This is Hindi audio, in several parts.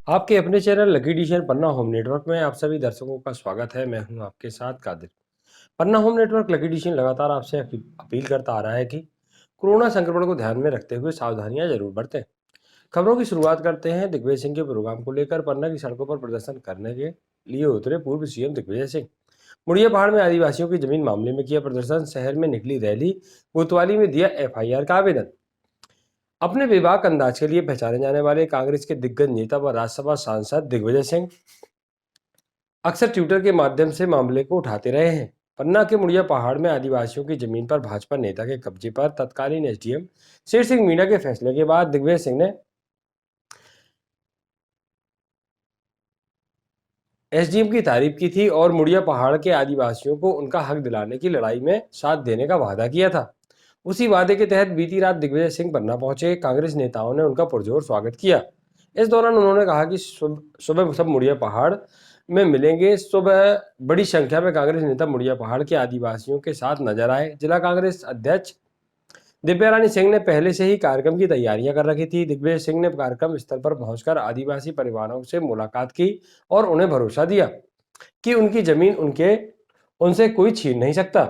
आपके अपने चैनल लकी डिशन पन्ना होम नेटवर्क में आप सभी दर्शकों का स्वागत है। मैं हूं आपके साथ कादिर। पन्ना होम नेटवर्क लकी डिशन लगातार आपसे अपील करता आ रहा है कि कोरोना संक्रमण को ध्यान में रखते हुए सावधानियां जरूर बरतें। खबरों की शुरुआत करते हैं दिग्विजय सिंह के प्रोग्राम को लेकर। पन्ना की सड़कों पर प्रदर्शन करने के लिए उतरे पूर्व सीएम दिग्विजय सिंह। मुड़िया पहाड़ में आदिवासियों की जमीन मामले में किया प्रदर्शन, शहर में निकली रैली, कोतवाली में दिया एफआईआर का आवेदन। अपने बेबाक अंदाज के लिए पहचाने जाने वाले कांग्रेस के दिग्गज नेता व राज्यसभा सांसद दिग्विजय सिंह अक्सर ट्विटर के माध्यम से मामले को उठाते रहे हैं। पन्ना के मुड़िया पहाड़ में आदिवासियों की जमीन पर भाजपा नेता के कब्जे पर तत्कालीन एसडीएम शेर सिंह मीणा के फैसले के बाद दिग्विजय सिंह ने एसडीएम की तारीफ की थी और मुड़िया पहाड़ के आदिवासियों को उनका हक दिलाने की लड़ाई में साथ देने का वादा किया था। उसी वादे के तहत बीती रात दिग्विजय सिंह पन्ना पहुंचे। कांग्रेस नेताओं ने उनका पुरजोर स्वागत किया। इस दौरान उन्होंने कहा कि सुबह सब मुड़िया पहाड़ में मिलेंगे। सुबह बड़ी संख्या में कांग्रेस नेता मुड़िया पहाड़ के आदिवासियों के साथ नजर आए। जिला कांग्रेस अध्यक्ष दिव्या रानी सिंह ने पहले से ही कार्यक्रम की तैयारियां कर रखी थी। दिग्विजय सिंह ने कार्यक्रम स्थल पर पहुंचकर आदिवासी परिवारों से मुलाकात की और उन्हें भरोसा दिया कि उनकी जमीन उनसे कोई छीन नहीं सकता।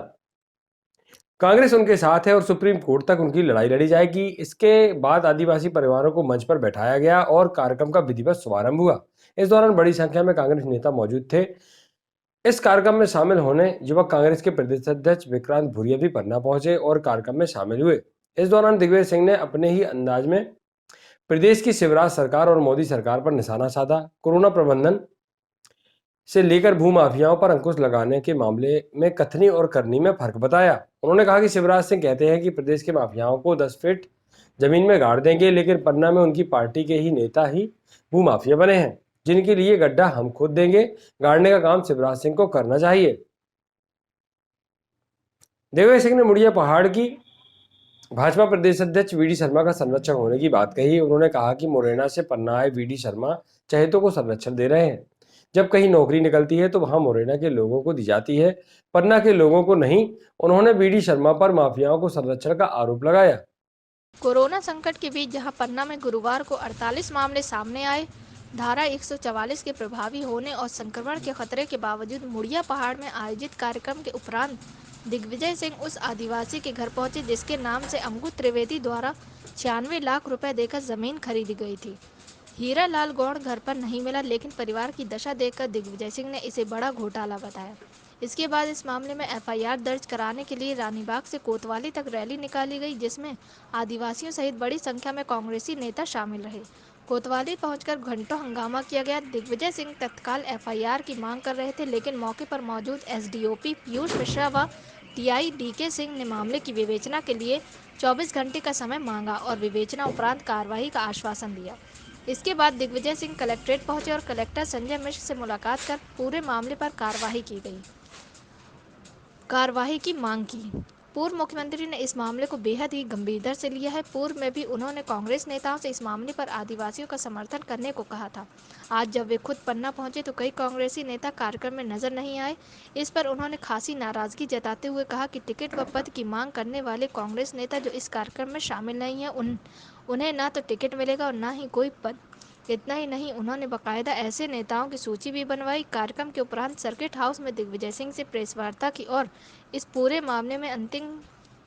कांग्रेस उनके साथ है और सुप्रीम कोर्ट तक उनकी लड़ाई लड़ी जाएगी। इसके बाद आदिवासी परिवारों को मंच पर बैठाया गया और कार्यक्रम का विधिवत शुभारंभ हुआ। इस दौरान बड़ी संख्या में कांग्रेस नेता मौजूद थे। इस कार्यक्रम में शामिल होने युवक कांग्रेस के प्रदेश अध्यक्ष विक्रांत भूरिया भी पन्ना पहुंचे और कार्यक्रम में शामिल हुए। इस दौरान दिग्विजय सिंह ने अपने ही अंदाज में प्रदेश की शिवराज सरकार और मोदी सरकार पर निशाना साधा। कोरोना प्रबंधन से लेकर भूमाफियाओं पर अंकुश लगाने के मामले में कथनी और करनी में फर्क बताया। उन्होंने कहा कि शिवराज सिंह कहते हैं कि प्रदेश के माफियाओं को 10 फीट जमीन में गाड़ देंगे, लेकिन पन्ना में उनकी पार्टी के ही नेता ही भूमाफिया बने हैं, जिनके लिए गड्ढा हम खुद देंगे। गाड़ने का काम शिवराज सिंह को करना चाहिए। दिग्विजय सिंह ने मुड़िया पहाड़ की भाजपा प्रदेश अध्यक्ष वीडी शर्मा का संरक्षक होने की बात कही। उन्होंने कहा कि मुरैना से पन्ना आए वीडी शर्मा चहेतों को संरक्षण दे रहे हैं। जब कहीं नौकरी निकलती है तो वहां मुरैना के लोगों को दी जाती है, पन्ना के लोगों को नहीं। उन्होंने वीडी शर्मा पर माफियाओं को संरक्षण का आरोप लगाया। कोरोना संकट के बीच जहां पन्ना में गुरुवार को 48 मामले सामने आए, धारा 144 के प्रभावी होने और संक्रमण के खतरे के बावजूद मुड़िया पहाड़ में आयोजित कार्यक्रम के उपरांत दिग्विजय सिंह उस आदिवासी के घर पहुंचे जिसके नाम से अमगू त्रिवेदी द्वारा 96 लाख रुपए देकर जमीन खरीदी गई थी। हीरा लाल गौड़ घर पर नहीं मिला, लेकिन परिवार की दशा देखकर दिग्विजय सिंह ने इसे बड़ा घोटाला बताया। इसके बाद इस मामले में एफआईआर दर्ज कराने के लिए रानीबाग से कोतवाली तक रैली निकाली गई, जिसमें आदिवासियों सहित बड़ी संख्या में कांग्रेसी नेता शामिल रहे। कोतवाली पहुंचकर घंटों हंगामा किया गया। दिग्विजय सिंह तत्काल एफआईआर की मांग कर रहे थे, लेकिन मौके पर मौजूद एसडीओपी पीयूष मिश्रा व टीआई डीके सिंह ने मामले की विवेचना के लिए 24 घंटे का समय मांगा और विवेचना उपरांत कार्रवाई का आश्वासन दिया। इसके बाद दिग्विजय सिंह कलेक्ट्रेट पहुंचे और कलेक्टर संजय मिश्र से मुलाकात कर पूरे मामले पर कार्रवाई की मांग की। पूर्व मुख्यमंत्री ने इस मामले को बेहद ही गंभीरता से लिया है। पूर्व में भी उन्होंने कांग्रेस नेताओं से इस मामले पर आदिवासियों का समर्थन करने को कहा था। आज जब वे खुद पन्ना पहुंचे तो कई कांग्रेसी नेता कार्यक्रम में नजर नहीं आए। इस पर उन्होंने खासी नाराजगी जताते हुए कहा कि टिकट व पद की मांग करने वाले कांग्रेस नेता जो इस कार्यक्रम में शामिल नहीं है, उन्हें ना तो टिकट मिलेगा और ना ही कोई पद। इतना ही नहीं, उन्होंने बाकायदा ऐसे नेताओं की सूची भी बनवाई। कार्यक्रम के उपरांत सर्किट हाउस में दिग्विजय सिंह से प्रेस वार्ता की और इस पूरे मामले में अंतिम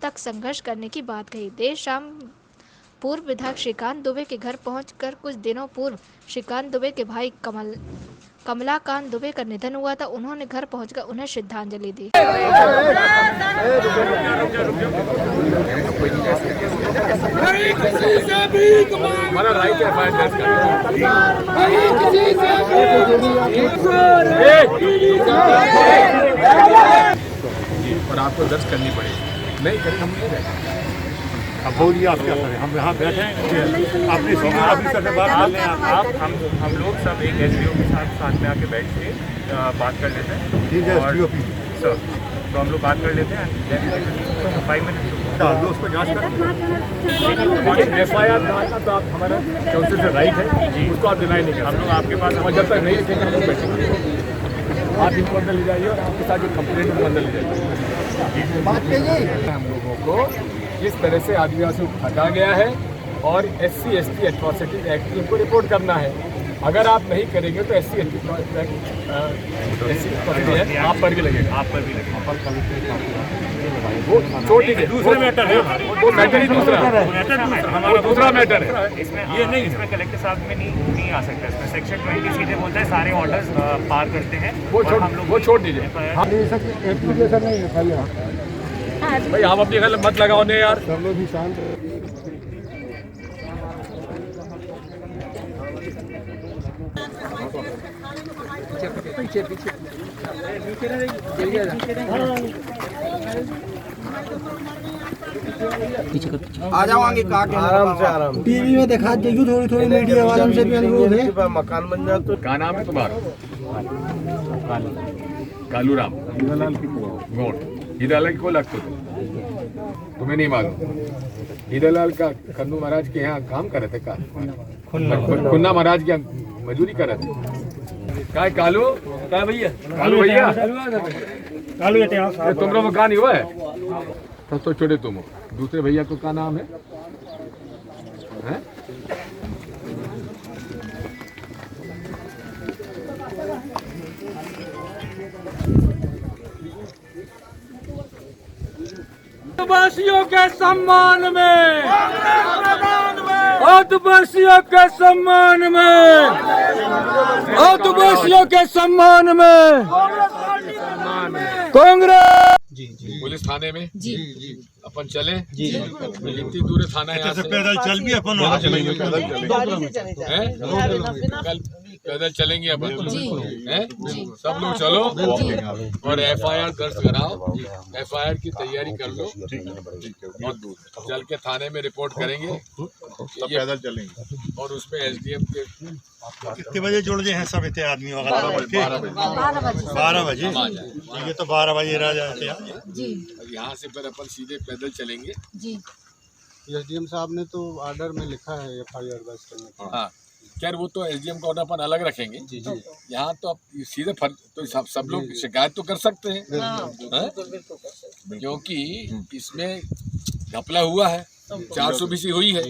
तक संघर्ष करने की बात कही। देर शाम पूर्व विधायक श्रीकांत दुबे के घर पहुंचकर कुछ दिनों पूर्व श्रीकांत दुबे के भाई कमलाकांत दुबे का निधन हुआ था। उन्होंने घर पहुंचकर उन्हें श्रद्धांजलि दी। हमारा राइट है फायर दर्ज और आपको दर्ज करनी पड़ेगी। नहीं करें हम नहीं रहेंगे। अब बोलिए आप क्या करें, हम यहाँ बैठे हैं अपने सीनियर ऑफिसर से बात कर लें। आप हम लोग सब एक एसडीओ के साथ में आके बैठ के बात कर लेते हैं। ठीक है एसडीओ सर, तो हम लोग बात कर लेते हैं 5 मिनट उसको जांच कर एफआईआर डालना तो आप हमारा काउंसिल से राइट है, उसको आप डिनाई नहीं कर। हम लोग आपके पास जब तक नहीं रखेंगे हम लोग बैठेंगे। आप इनको अंदर ले जाइए और आपके साथ जो कंप्लेंट है वो अंदर ले जाइए। हम लोगों को किस तरह से आदिवासियों को ठगा गया है और SC/ST एट्रॉसिटी एक्ट की हमको रिपोर्ट करना है। अगर आप नहीं करेंगे तो SC एक्ट आप पर भी लगेगा, आप पर भी लगेगा। वो छोटी है, दूसरा मैटर है, वो मैटर ही दूसरा वो दूसरा मैटर है। इसमें ये नहीं, इसमें कलेक्टर साहब में नहीं आ सकता। इसमें सेक्शन 20 सीधे बोलता है सारे ऑर्डर्स पार करते हैं। वो छोड़ दीजिए भाई, हम अपनी गलत मत लगाओ ने यार। सब लोग भी शांत। आ जाओ आगे काट आराम से आराम। टीवी में दिखा दीजिए थोड़ी मीडिया वालों से भी अनुरोध है। मकान बन जाए तो क्या नाम है तुम्हारा? कालूराम गौड़। हीरालाल को लगते तुम्हें नहीं मालूम? हीरालाल का खन्नू महाराज के यहाँ काम कर रहे थे का? खुन्ना महाराज की मजदूरी कर रहे थे। क्या कालू? क्या भैया? कालू भैया, तुम लोग मकान ही हुआ है तो छोड़े तुम। दूसरे भैया को क्या नाम है? आदिवासियों के सम्मान में, आदिवासियों के सम्मान में, आदिवासियों के सम्मान में कांग्रेस। पुलिस थाने में जी अपन चले जी। कितनी दूर है थाना यहाँ से? पैदल चल भी अपन वहाँ चलेंगे, कल पैदल चलेंगे अपन हैं? सब लोग चलो और FIR दर्ज कराओ। FIR की तैयारी कर लो और चल के थाने में रिपोर्ट करेंगे। पैदल चलेंगे और उसमें SDM के कितने बजे जुड़ गए हैं सब इतने आदमी वगैरह? 12 बजे। ये तो 12 बजे रह जाते हैं जी। यहाँ से फिर अपन सीधे पैदल चलेंगे जी। SDM साहब ने तो ऑर्डर में लिखा है FIR दर्ज करने का। हाँ, खैर वो तो SDM का ऑर्डर अपन अलग रखेंगे जी। यहाँ तो अब सीधे तो सब लोग शिकायत तो कर सकते हैं, क्योंकि इसमें घपला हुआ है, 420 हुई है।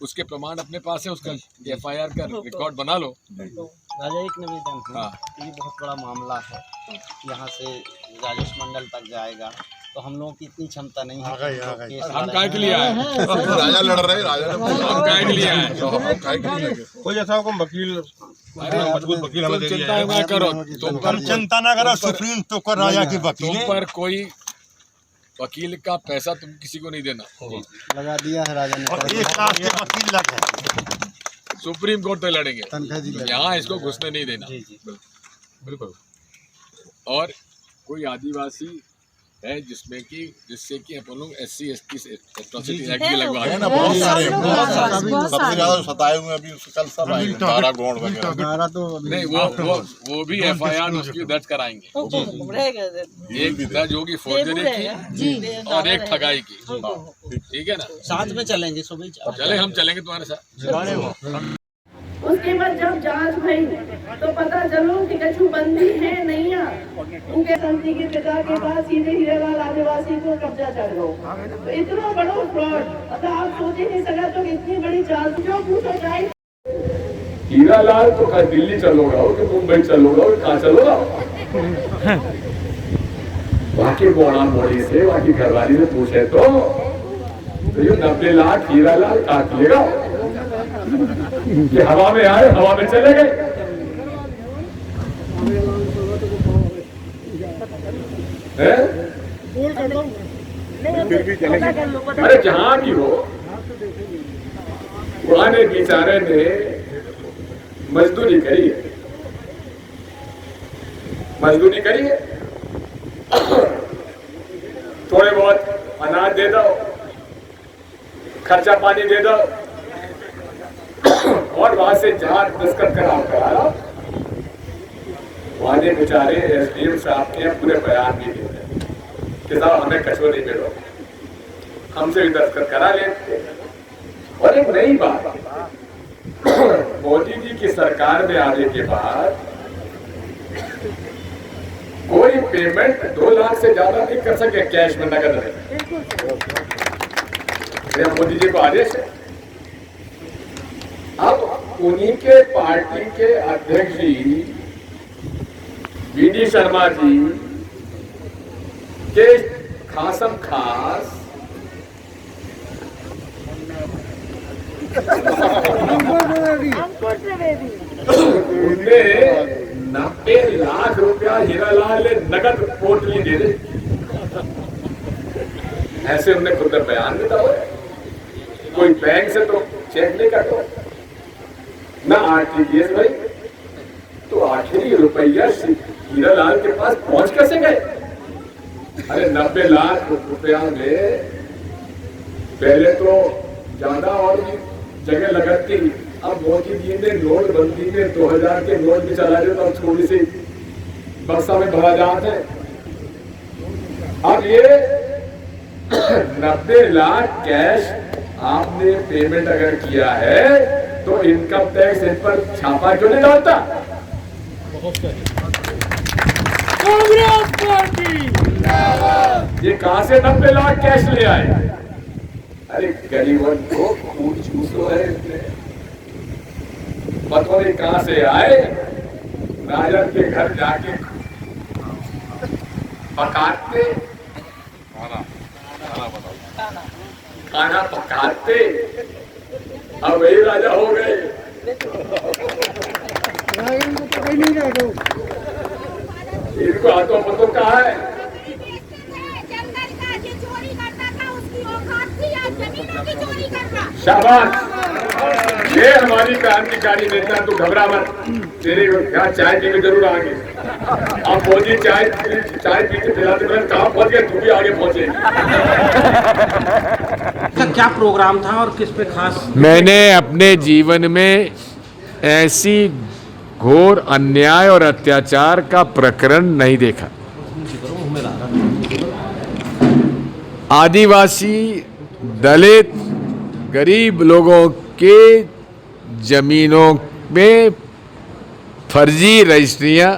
उसके प्रमाण अपने पास है, उसका FIR का रिकॉर्ड बना लो। राजा एक निवेदन है, ये बहुत बड़ा मामला है, यहाँ से राजेश मंडल तक जाएगा तो हम लोगों की इतनी क्षमता नहीं है। हम काय के लिए आए? राजा लड़ रहे, राजा हम काय के लिए आए? कोई जैसा वकील, मजबूत वकील हमें चिंता ना करो, तुम पर चिंता ना करो, सुप्रीम तो कर राजा की वकील। तुम पर कोई वकील का पैसा तुम किसी को नहीं देना, लगा दिया है राजा ने। और एक लाख के वकील लगे, सुप्रीम कोर्ट तक लड़ेंगे, यहाँ इसको घुसने नहीं देना। बिल्कुल। और कोई आदिवासी है जिससे कि अपन लोग SC/ST एट्रॉसिटी एक्ट भी लगवा रहे हैं ना, बहुत सारे सबसे ज्यादा सताए हुए अभी कल सब आए 12 गौड़ वगैरह तो नहीं, वो भी FIR उसकी दर्ज कराएंगे। एक दर्ज होगी फोर्जरी की और एक ठगाई की, ठीक है ना? साथ में चलेंगे, सुबह चले, हम चलेंगे तुम्हारे साथ। उसके बाद जब जांच भई तो पता चलो कि कछु बंदी है नहीं है। उनके संती के पिता के पास सीधे हीरालाल आदिवासी को कब्जा चढ़ गो। तो इतना बड़ा फ्रॉड, अतः आप सोच ही नहीं सका तो इतनी बड़ी चाल जो पूछो जाए। हीरालाल तो कल दिल्ली चलोगा कि मुंबई चलोगा, कहाँ चलोगा? बाकी बोड़ा मोड़ी से, बाकी घरवाली से पूछे तो ये 90 लाख हीरालाल काट लेगा कि हवा में आए हवा में चले गए। फिर भी चलेंगे। अरे जहां भी हो, पुराने बेचारे ने मजदूरी करी है, मजदूरी करी है, थोड़े बहुत अनाज दे दो, खर्चा पानी दे दो, और वहां से जहां दस्तखत करा वहां बेचारे SDM साहब के पूरे बयान भी देते कि साहब हमें कछुआ नहीं मिलो, हमसे भी दस्तखत करा लेते। और एक नई बात, मोदी जी की सरकार में आने के बाद कोई पेमेंट 2 लाख से ज्यादा नहीं कर सके कैश में, नगद में। मेरा मोदी जी को आदेश है। अब उन्हीं के पार्टी के अध्यक्ष जी वीडी शर्मा जी के खासम खास उनने 90 लाख रुपया हीरालाल ने नगद पोटली दे दे, ऐसे उन्हें खुद बयान देता हुआ। कोई बैंक से तो चेक नहीं काटो ना आरटीजीएस भाई, तो आखिरी रुपया हीरालाल के पास पहुंच कैसे गए? अरे 90 लाख रुपया में पहले तो ज्यादा और भी जगह लगती, अब मोदी जी ने नोटबंदी में 2000 के नोट भी चला दिए, तो अब थोड़ी सी बक्सा में भरा जाते हैं। अब ये 90 लाख कैश आपने पेमेंट अगर किया है तो इनकम टैक्स इन पर छापा क्यों नहीं डालता? कांग्रेस पार्टी ये कहां से 90 लाख कैश ले आए? अरे गरीबों को खून चूसो है इसने, पता नहीं कहां से आए। राजन के घर जाके पकाते, खाना पकाते, अब वही राजा हो गए। इनको हाथों पतों कहा है। शाबाश, ये हमारी क्रांतिकारी नेता। तू घबरा मत, तेरे यहाँ चाय पी के जरूर आगे। अब मोदी चाय पीते पिलाते फिर कहाँ पहुँच गए, तू भी आगे पहुँचे। क्या प्रोग्राम था और किस पे खास? मैंने अपने जीवन में ऐसी घोर अन्याय और अत्याचार का प्रकरण नहीं देखा। आदिवासी, दलित, गरीब लोगों के जमीनों में फर्जी रजिस्ट्रियां,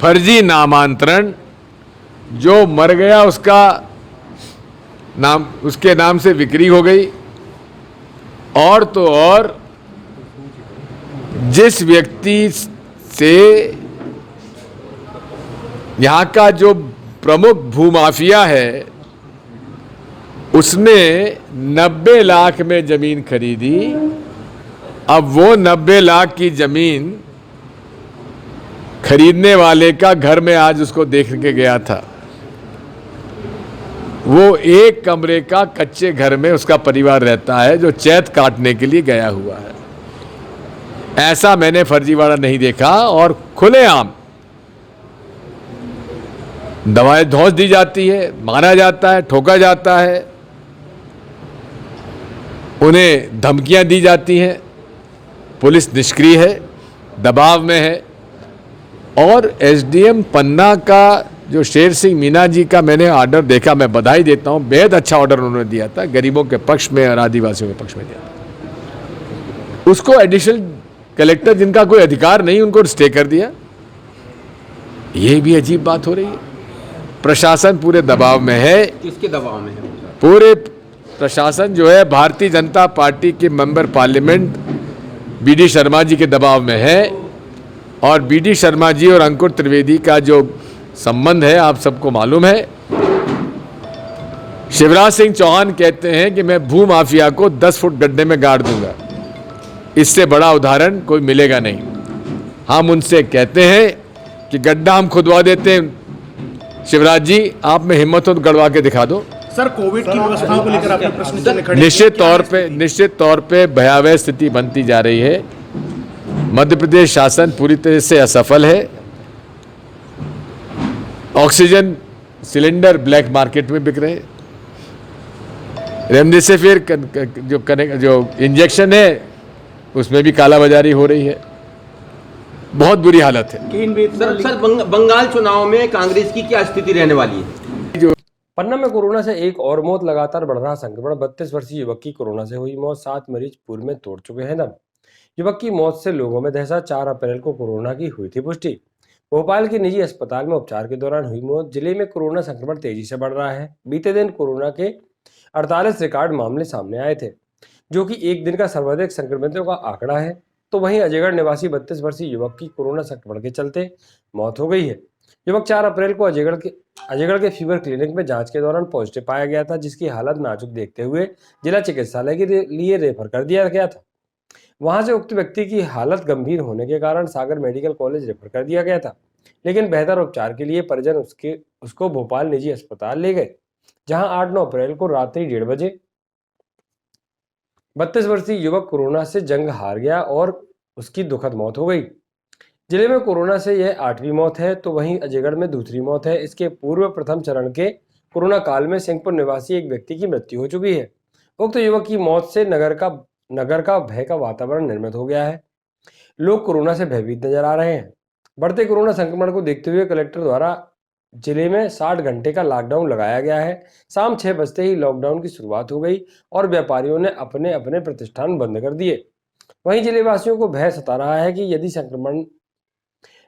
फर्जी नामांतरण, जो मर गया उसका नाम, उसके नाम से बिक्री हो गई। और तो और जिस व्यक्ति से यहाँ का जो प्रमुख भूमाफिया है उसने 90 लाख में जमीन खरीदी, अब वो 90 लाख की जमीन खरीदने वाले का घर में आज उसको देख के गया था। वो एक कमरे का कच्चे घर में उसका परिवार रहता है जो चैत काटने के लिए गया हुआ है। ऐसा मैंने फर्जीवाड़ा नहीं देखा। और खुलेआम दवाएं धौंस दी जाती है, मारा जाता है, ठोका जाता है, उन्हें धमकियां दी जाती हैं। पुलिस निष्क्रिय है, दबाव में है। और एसडीएम पन्ना का जो शेर सिंह मीना जी का मैंने ऑर्डर देखा, मैं बधाई देता हूं, बेहद अच्छा ऑर्डर उन्होंने दिया था, गरीबों के पक्ष में और आदिवासियों के पक्ष में दिया था। उसको एडिशनल कलेक्टर जिनका कोई अधिकार नहीं, उनको स्टे कर दिया। ये भी अजीब बात हो रही है। प्रशासन पूरे दबाव में है। किसके दबाव में है? पूरे प्रशासन जो है भारतीय जनता पार्टी के member parliament BD Sharma ji के दबाव में है। और बीडी शर्मा जी और अंकुर त्रिवेदी का जो संबंध है आप सबको मालूम है। शिवराज सिंह चौहान कहते हैं कि मैं भू माफिया को 10 फुट गड्ढे में गाड़ दूंगा। इससे बड़ा उदाहरण कोई मिलेगा नहीं। हम उनसे कहते हैं कि गड्ढा हम खुदवा देते हैं, शिवराज जी आप में हिम्मत हो तो गड़वा के दिखा दो। सर, कोविड की व्यवस्थाओं को लेकर आपने प्रश्न चिन्ह खड़े निश्चित तौर पे भयावह स्थिति बनती जा रही है। मध्य प्रदेश शासन पूरी तरह से असफल है। ऑक्सीजन सिलेंडर ब्लैक मार्केट में बिक रहे हैं। रेमडेसिविर जो इंजेक्शन है उसमें भी कालाबाजारी हो रही है। बहुत बुरी हालत है। सर बंगाल चुनाव में कांग्रेस की क्या स्थिति रहने वाली है? पन्ना में कोरोना से एक और मौत, लगातार बढ़ रहा संक्रमण। 32 वर्षीय युवक की कोरोना से हुई मौत, 7 मरीज पूर्व में तोड़ चुके हैं दम। युवक की मौत से लोगों में दहशत। 4 अप्रैल को कोरोना की हुई थी पुष्टि। भोपाल के निजी अस्पताल में उपचार के दौरान हुई मौत। जिले में कोरोना संक्रमण तेजी से बढ़ रहा है। बीते दिन कोरोना के 48 रिकॉर्ड मामले सामने आए थे, जो कि एक दिन का सर्वाधिक संक्रमितों का आंकड़ा है। तो वहीं अजयगढ़ निवासी 32 वर्षीय युवक की कोरोना संक्रमण के चलते मौत हो गई है। युवक 4 अप्रैल को अजयगढ़ के फीवर क्लिनिक में जांच के दौरान पॉजिटिव पाया गया था, जिसकी हालत नाजुक देखते हुए जिला चिकित्सालय के लिए रेफर कर दिया गया था। वहां से उक्त व्यक्ति की हालत गंभीर होने के कारण सागर मेडिकल कॉलेज रेफर कर दिया गया था, लेकिन बेहतर उपचार के लिए परिजन उसको भोपाल निजी अस्पताल ले गए, जहां 8-9 अप्रैल को रात्रि 1:30 बजे 32 वर्षीय युवक कोरोना से जंग हार गया और उसकी दुखद मौत हो गई। जिले में कोरोना से यह 8वीं मौत है, तो वहीं अजयगढ़ में दूसरी मौत है। इसके पूर्व प्रथम चरण के कोरोना काल में सिंहपुर निवासी एक व्यक्ति की मृत्यु हो चुकी है। उक्त युवक की मौत से नगर का भय का वातावरण निर्मित हो गया है। लोग कोरोना से भयभीत नजर आ रहे हैं। बढ़ते कोरोना संक्रमण को देखते हुए कलेक्टर द्वारा जिले में 60 घंटे का लॉकडाउन लगाया गया है। शाम 6 बजते ही लॉकडाउन की शुरुआत हो गई और व्यापारियों ने अपने अपने प्रतिष्ठान बंद कर दिए। वहीं जिलेवासियों को भय सता रहा है कि यदि संक्रमण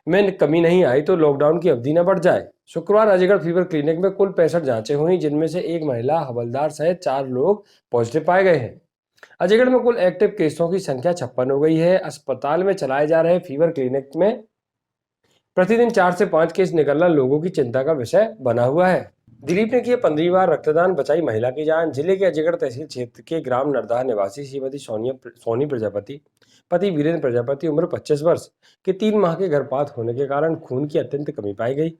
में कमी नहीं आई तो लॉकडाउन की अवधि न बढ़ जाए। शुक्रवार अजयगढ़ फीवर क्लिनिक में कुल 65 जांचें हुई, जिनमें से एक महिला हवलदार सहित 4 लोग पॉजिटिव पाए गए हैं। अजयगढ़ में कुल एक्टिव केसों की संख्या 56 हो गई है। अस्पताल में चलाए जा रहे फीवर क्लिनिक में प्रतिदिन 4 से 5 केस निकलना लोगों की चिंता का विषय बना हुआ है। दिलीप ने किया 15वीं बार रक्तदान, बचाई महिला की जान। जिले के अजयगढ़ तहसील क्षेत्र के ग्राम नरदाह निवासी श्रीमती सोनी प्रजापति, पति वीरेंद्र प्रजापति, उम्र 25 वर्ष के 3 माह के गर्भपात होने के कारण खून की अत्यंत कमी पाई गई।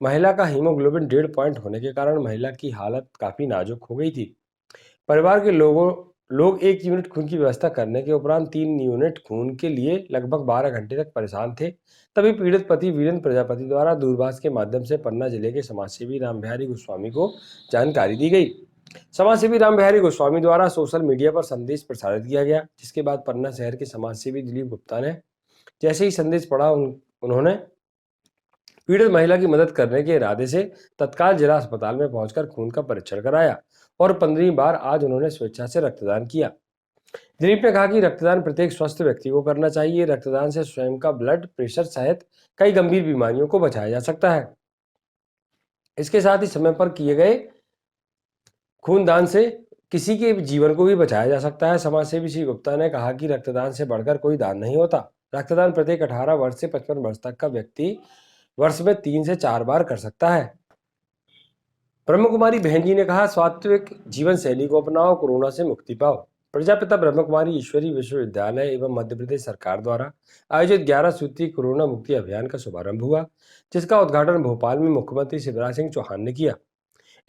महिला का हीमोग्लोबिन 1.5 पॉइंट होने के कारण महिला की हालत काफी नाजुक हो गई थी। परिवार के लोग 1 यूनिट खून की व्यवस्था करने के उपरांत 3 यूनिट खून के लिए लगभग 12 घंटे तक परेशान थे। तभी पीड़ित पति वीरेंद्र प्रजापति द्वारा दूरभाष के माध्यम से पन्ना जिले के समाजसेवी रामबिहारी गोस्वामी को जानकारी दी गई। समाजसेवी रामबिहारी गोस्वामी द्वारा सोशल मीडिया पर संदेश प्रसारित किया गया, जिसके बाद पन्ना शहर के समाजसेवी दिलीप गुप्ता ने जैसे ही संदेश पढ़ा उन्होंने पीड़ित महिला की मदद करने के इरादे से तत्काल जिला अस्पताल में पहुंचकर खून का परीक्षण कराया और 15वीं बार आज उन्होंने स्वेच्छा से रक्तदान किया। दिलीप ने कहा कि रक्तदान प्रत्येक स्वस्थ व्यक्ति को करना चाहिए। रक्तदान से स्वयं का ब्लड प्रेशर सहित कई गंभीर बीमारियों को बचाया जा सकता है। इसके साथ ही समय पर किए गए खूनदान से किसी के जीवन को भी बचाया जा सकता है। समाजसेवी श्री गुप्ता ने कहा कि रक्तदान से बढ़कर कोई दान नहीं होता। रक्तदान प्रत्येक 18 वर्ष से 55 वर्ष तक का व्यक्ति वर्ष में 3 से 4 बार कर सकता है। ब्रह्म कुमारी बहन जी ने कहा, सात्विक जीवन शैली को अपनाओ, कोरोना से मुक्ति पाओ। प्रजापिता ब्रह्म कुमारी ईश्वरी विश्वविद्यालय एवं मध्य प्रदेश सरकार द्वारा आयोजित 11 सूत्री कोरोना मुक्ति अभियान का शुभारंभ हुआ, जिसका उद्घाटन भोपाल में मुख्यमंत्री शिवराज सिंह चौहान ने किया।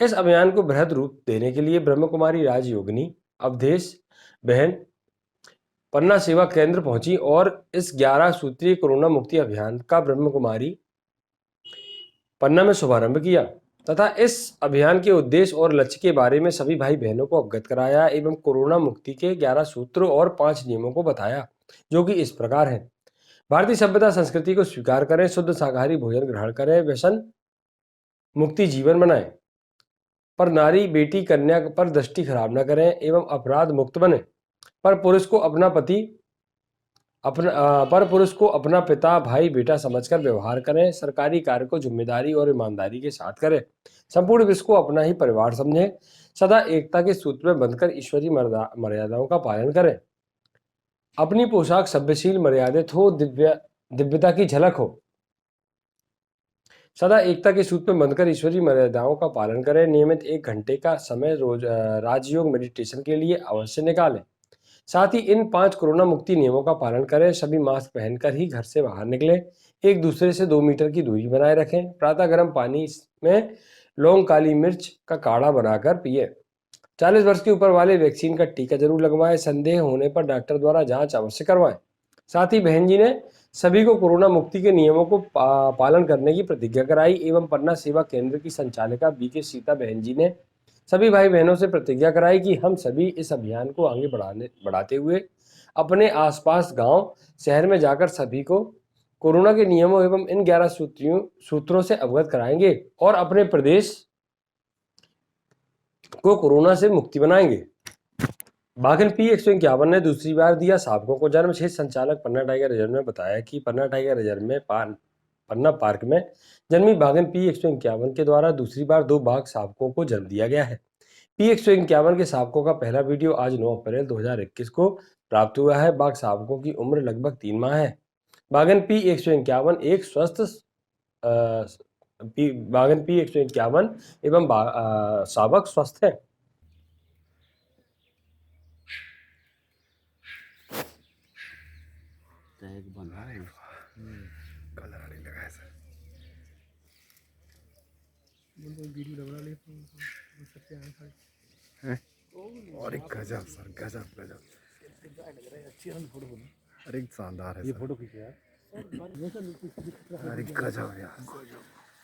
इस अभियान को बृहद रूप देने के लिए ब्रह्म कुमारी राजयोगिनी अवधेश बहन पन्ना सेवा केंद्र पहुंची और इस 11 सूत्रीय कोरोना मुक्ति अभियान का ब्रह्म कुमारी पन्ना में शुभारंभ किया तथा इस अभियान के उद्देश्य और लक्ष्य के बारे में सभी भाई बहनों को अवगत कराया एवं कोरोना मुक्ति के 11 सूत्र और 5 नियमों को बताया, जो कि इस प्रकार हैं। भारतीय सभ्यता संस्कृति को स्वीकार करें, शुद्ध शाकाहारी भोजन ग्रहण करें, व्यसन मुक्ति जीवन बनाएं, पर नारी बेटी कन्या पर दृष्टि खराब न करें एवं अपराध मुक्त बने, पर पुरुष को अपना पिता भाई बेटा समझकर व्यवहार करें, सरकारी कार्य को जिम्मेदारी और ईमानदारी के साथ करें, संपूर्ण विश्व को अपना ही परिवार समझें, सदा एकता के सूत्र में बंधकर ईश्वरीय मर्यादाओं का पालन करें, अपनी पोशाक सभ्यशील मर्यादित हो, दिव्यता की झलक हो, सदा एकता के सूत्र में बंधकर ईश्वरीय मर्यादाओं का पालन करें, नियमित 1 घंटे का समय रोज राजयोग मेडिटेशन के लिए अवश्य निकालें। साथ ही इन 5 कोरोना मुक्ति नियमों का पालन करें, सभी मास्क पहनकर ही घर से बाहर निकलें, एक दूसरे से 2 मीटर की दूरी बनाए रखें, प्रातः गर्म पानी में लौंग काली मिर्च का काढ़ा बनाकर पिए, 40 वर्ष के ऊपर वाले वैक्सीन का टीका जरूर लगवाएं, संदेह होने पर डॉक्टर द्वारा जांच अवश्य करवाएं। साथ ही बहन जी ने सभी को कोरोना मुक्ति के नियमों को पालन करने की प्रतिज्ञा कराई एवं पन्ना सेवा केंद्र की संचालिका बीके सीता बहन जी ने सभी भाई बहनों से प्रतिज्ञा कराई कि हम सभी इस अभियान को आगे बढ़ाते हुए अपने आसपास गांव शहर में जाकर सभी को कोरोना के नियमों एवं इन 11 सूत्रों से अवगत कराएंगे और अपने प्रदेश को कोरोना से मुक्ति बनाएंगे। बाघन P151 ने दूसरी बार दिया शावकों को जन्म। क्षेत्र संचालक पन्ना टाइगर रिजर्व ने बताया कि पन्ना टाइगर रिजर्व में पन्ना पार्क में जन्मी बाघन P151 के द्वारा दूसरी बार 2 बाघ शावकों को जन्म दिया गया है। P151 के शावकों का पहला वीडियो आज 9 अप्रैल 2021 को प्राप्त हुआ है। बाघ शावकों की उम्र लगभग 3 माह है। बाघन P151 एक स्वस्थ बाघन P151 एवं शावक स्वस्थ है। और एक गजब सर, गजब गजब, अरे शानदार है ये फोटो खींचे यार, अरे गजब यार,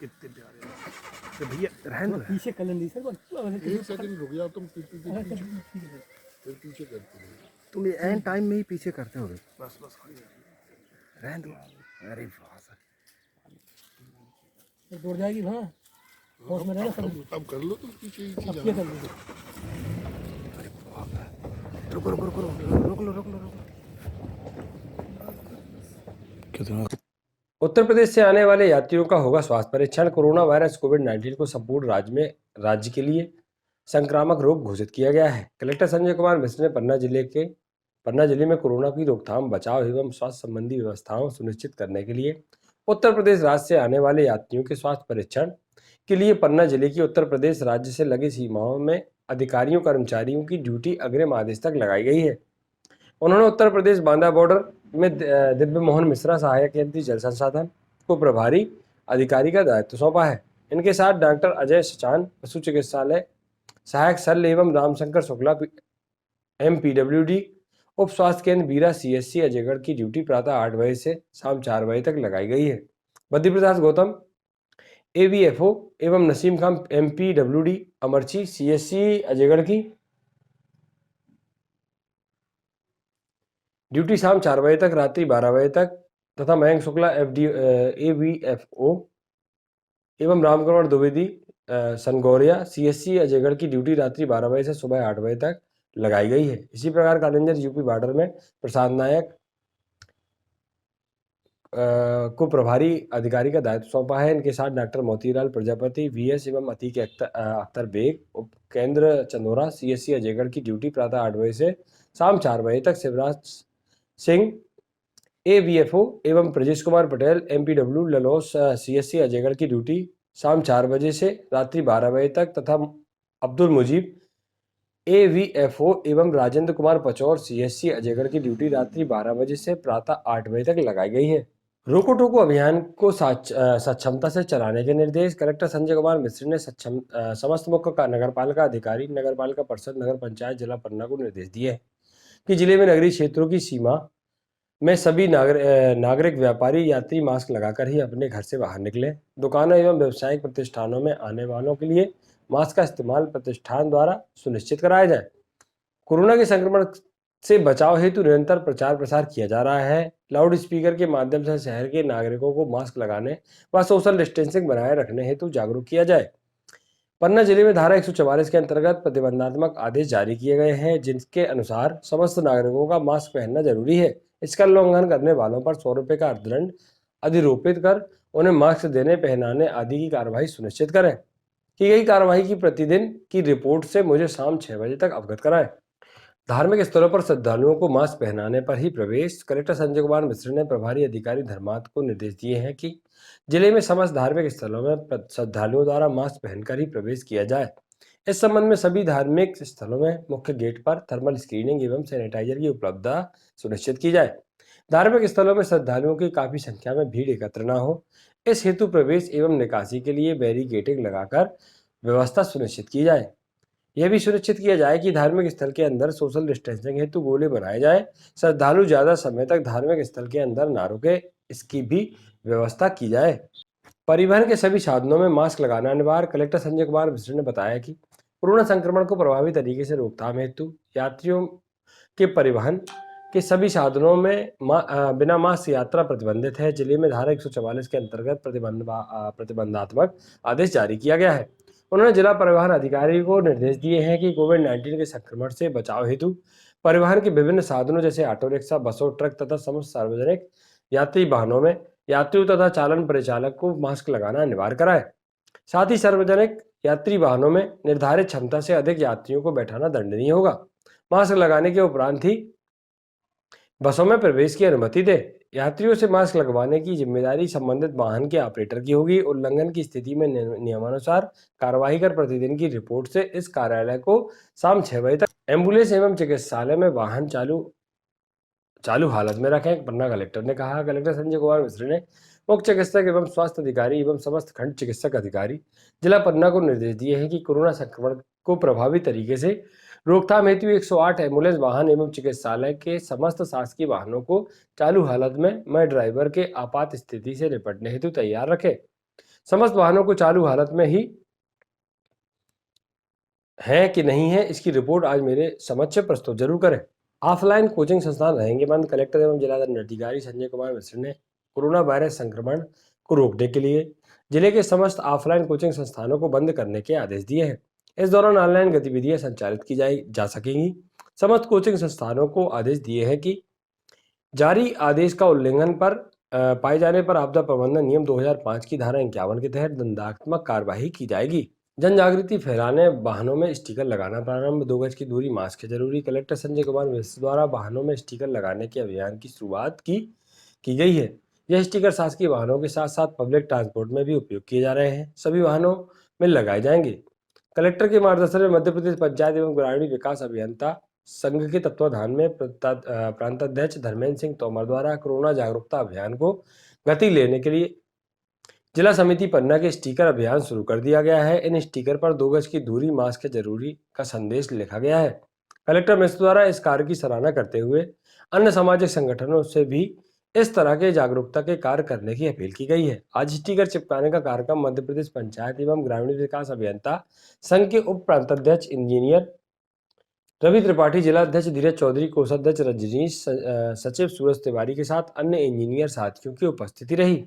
कितने प्यारे तो भैया रहने दो पीछे कर लेंगे सर, एक सेकंड रुक जाओ तुम, फिर पीछे करते हो तुम, ये एंड टाइम में ही पीछे करते हो, बस रहने दो। अरे वाह सर, दौड़ जाएगी हाँ, होश में रहना सब। अब कर लो तुम पीछे ही चीज, ये कर लो। अरे वाह, रुको रुको रुको रुको रुको रुको रुको, कितना उत्तर प्रदेश से आने वाले यात्रियों का होगा स्वास्थ्य परीक्षण। कोरोना वायरस कोविड-19 को संपूर्ण राज्य के लिए संक्रामक रोग घोषित किया गया है। कलेक्टर संजय कुमार मिश्र ने पन्ना जिले में कोरोना की रोकथाम, बचाव एवं स्वास्थ्य संबंधी व्यवस्थाओं सुनिश्चित करने के लिए उत्तर प्रदेश राज्य से आने वाले यात्रियों के स्वास्थ्य परीक्षण के लिए पन्ना जिले की उत्तर प्रदेश राज्य से लगी सीमाओं में अधिकारियों कर्मचारियों की ड्यूटी अग्रिम आदेश तक लगाई गई है। उन्होंने उत्तर प्रदेश बांदा बॉर्डर में दिव्य मोहन मिश्रा सहायक केंद्रीय जल संसाधन को प्रभारी अधिकारी का दायित्व सौंपा है। इनके साथ डॉक्टर अजय सचान पशु चिकित्सालय सहायक शल्य एवं रामशंकर शुक्ला MPWD उप स्वास्थ्य केंद्र बीरा CSC अजयगढ़ की ड्यूटी प्रातः 8 बजे से शाम 4 बजे तक लगाई गई है। बद्री प्रसाद गौतम AVFO एवं नसीम खान MPWD अमरची CSC अजयगढ़ की ड्यूटी शाम 4 बजे तक रात्रि 12 बजे तक तथा मयंक शुक्ला AVFO एवं रामकुमार द्विवेदी सनगौरिया CSC अजयगढ़ की ड्यूटी रात्रि 12 बजे से सुबह 8 बजे तक लगाई गई है। इसी प्रकार कालिंजर यूपी बॉर्डर में प्रसाद नायक को प्रभारी अधिकारी का दायित्व सौंपा है। इनके साथ डॉक्टर मोतीलाल प्रजापति VS एवं अतीक अख्तर बेग उप केंद्र चंदोरा CSC अजयगढ़ की ड्यूटी प्रातः 8 बजे से शाम 4 बजे तक, शिवराज सिंह AVFO एवं प्रजेश कुमार पटेल MPW ललोस CSC अजयगढ़ की ड्यूटी शाम 4 बजे से रात्रि 12 बजे तक तथा अब्दुल मुजीब AVFO एवं राजेंद्र कुमार पचौर CSC अजयगढ़ की ड्यूटी रात्रि 12 बजे से प्रातः 8 बजे तक लगाई गई है। रोको टोको अभियान को सक्षमता से चलाने के निर्देश। कलेक्टर संजय कुमार मिश्र ने समस्त मुख्य नगरपालिका अधिकारी, नगरपालिका परिषद, नगर पंचायत जिला पन्ना को निर्देश दिए हैं कि जिले में नगरीय क्षेत्रों की सीमा में सभी नागरिक व्यापारी यात्री मास्क लगाकर ही अपने घर से बाहर निकले। दुकानों एवं व्यावसायिक प्रतिष्ठानों में आने वालों के लिए मास्क का इस्तेमाल प्रतिष्ठान द्वारा सुनिश्चित कराया जाए। कोरोना के संक्रमण से बचाव हेतु निरंतर प्रचार प्रसार किया जा रहा है। लाउड स्पीकर के माध्यम से शहर के नागरिकों को मास्क लगाने व सोशल डिस्टेंसिंग बनाए रखने हेतु जागरूक किया जाए। पन्ना जिले में धारा 144 के अंतर्गत प्रतिबंधात्मक आदेश जारी किए गए हैं, जिनके अनुसार समस्त नागरिकों का मास्क पहनना जरूरी है। इसका उल्लंघन करने वालों पर 100 रुपये का अर्थदंड अधिरोपित कर उन्हें मास्क देने, पहनाने आदि की कार्रवाई सुनिश्चित करें। की गई कार्रवाई की प्रतिदिन की रिपोर्ट से मुझे शाम 6 बजे तक अवगत कराएं। धार्मिक स्थलों पर श्रद्धालुओं को मास्क पहनाने पर ही प्रवेश। कलेक्टर संजय कुमार मिश्र ने प्रभारी अधिकारी धर्मार्थ को निर्देश दिए हैं कि जिले में समस्त धार्मिक स्थलों में श्रद्धालुओं द्वारा मास्क पहनकर ही प्रवेश किया जाए। इस संबंध में सभी धार्मिक स्थलों में मुख्य गेट पर थर्मल स्क्रीनिंग एवं सैनिटाइजर की उपलब्धता सुनिश्चित की जाए। धार्मिक स्थलों में श्रद्धालुओं की काफी संख्या में भीड़ एकत्र न हो, इस हेतु प्रवेश एवं निकासी के लिए बैरिकेडिंग लगाकर व्यवस्था सुनिश्चित की जाए। यह भी सुनिश्चित किया जाए कि धार्मिक स्थल के अंदर सोशल डिस्टेंसिंग हेतु गोले बनाए जाए। श्रद्धालु ज्यादा समय तक धार्मिक स्थल के अंदर न रुके, इसकी भी व्यवस्था की जाए। परिवहन के सभी साधनों में मास्क लगाना अनिवार्य। कलेक्टर संजय कुमार मिश्र ने बताया कि कोरोना संक्रमण को प्रभावी तरीके से रोकथाम हेतु यात्रियों के परिवहन के सभी साधनों में बिना मास्क यात्रा प्रतिबंधित है। जिले में धारा 144 के अंतर्गत प्रतिबंधात्मक आदेश जारी किया गया है। उन्होंने जिला परिवहन अधिकारी को निर्देश दिए हैं कि कोविड-19 के संक्रमण से बचाव हेतु परिवहन के विभिन्न साधनों जैसे ऑटो रिक्शा, बसों, ट्रक तथा समस्त सार्वजनिक यात्री वाहनों में यात्रियों तथा चालन परिचालक को मास्क लगाना अनिवार्य कराए। साथ ही सार्वजनिक यात्री वाहनों में निर्धारित क्षमता से अधिक यात्रियों को बैठाना दंडनीय होगा। मास्क लगाने के उपरांत ही बसों में प्रवेश की अनुमति दे। यात्रियों से मास्क लगवाने की जिम्मेदारी संबंधित वाहन के ऑपरेटर की होगी। उल्लंघन की स्थिति में नियमानुसार कार्रवाई कर प्रतिदिन की रिपोर्ट से इस कार्यालय को शाम 6 बजे तक एम्बुलेंस एवं चिकित्सालय में वाहन चालू हालत में रखें। पन्ना कलेक्टर ने कहा। कलेक्टर संजय कुमार मिश्र ने मुख्य चिकित्सक एवं स्वास्थ्य अधिकारी एवं समस्त खंड चिकित्सक अधिकारी जिला पन्ना को निर्देश दिए हैं कि कोरोना संक्रमण को प्रभावी तरीके से रोकथाम हेतु 108 एम्बुलेंस वाहन एवं चिकित्सालय के समस्त शासकीय वाहनों को चालू हालत में ड्राइवर के आपात स्थिति से निपटने हेतु तैयार रखें। समस्त वाहनों को चालू हालत में ही है कि नहीं है, इसकी रिपोर्ट आज मेरे समक्ष प्रस्तुत जरूर करें। ऑफलाइन कोचिंग संस्थान रहेंगे बंद। कलेक्टर एवं जिला दंडाधिकारी संजय कुमार मिश्र ने कोरोना वायरस संक्रमण को रोकने के लिए जिले के समस्त ऑफलाइन कोचिंग संस्थानों को बंद करने के आदेश दिए हैं। इस दौरान ऑनलाइन गतिविधियां संचालित की जा सकेंगी। समस्त कोचिंग संस्थानों को आदेश दिए हैं कि जारी आदेश का उल्लंघन पर पाए जाने पर आपदा प्रबंधन नियम 2005 की धारा 51 के तहत दंडात्मक कार्रवाई की जाएगी। जन जागृति फैलाने वाहनों में स्टिकर लगाना प्रारंभ। 2 गज की दूरी, मास्क है जरूरी। कलेक्टर संजय कुमार मिश्र द्वारा वाहनों में स्टिकर लगाने के अभियान की शुरुआत की गई है। यह स्टिकर शासकीय वाहनों के साथ साथ पब्लिक ट्रांसपोर्ट में भी उपयोग किए जा रहे हैं। सभी वाहनों में लगाए जाएंगे। कलेक्टर के मार्गदर्शन में मध्य प्रदेश पंचायत एवं ग्रामीण विकास अभियंता संघ के तत्वाधान में प्रांताध्यक्ष धर्मेंद्र सिंह तोमर द्वारा कोरोना जागरूकता अभियान को गति लेने के लिए जिला समिति पन्ना के स्टिकर अभियान शुरू कर दिया गया है। इन स्टिकर पर 2 गज की दूरी, मास्क है जरूरी का संदेश लिखा गया है। कलेक्टर मिश्र द्वारा इस कार्य की सराहना करते हुए अन्य सामाजिक संगठनों से भी इस तरह के जागरूकता के कार्य करने की अपील की गई है। आज स्टिकर चिपकाने का कार्यक्रम मध्य प्रदेश पंचायत एवं ग्रामीण विकास अभियंता संघ के उप प्रांताध्यक्ष इंजीनियर रवि त्रिपाठी, जिला अध्यक्ष धीरज चौधरी, कोषाध्यक्ष रजनीश, सचिव सूरज तिवारी के साथ अन्य इंजीनियर साथियों की उपस्थिति रही।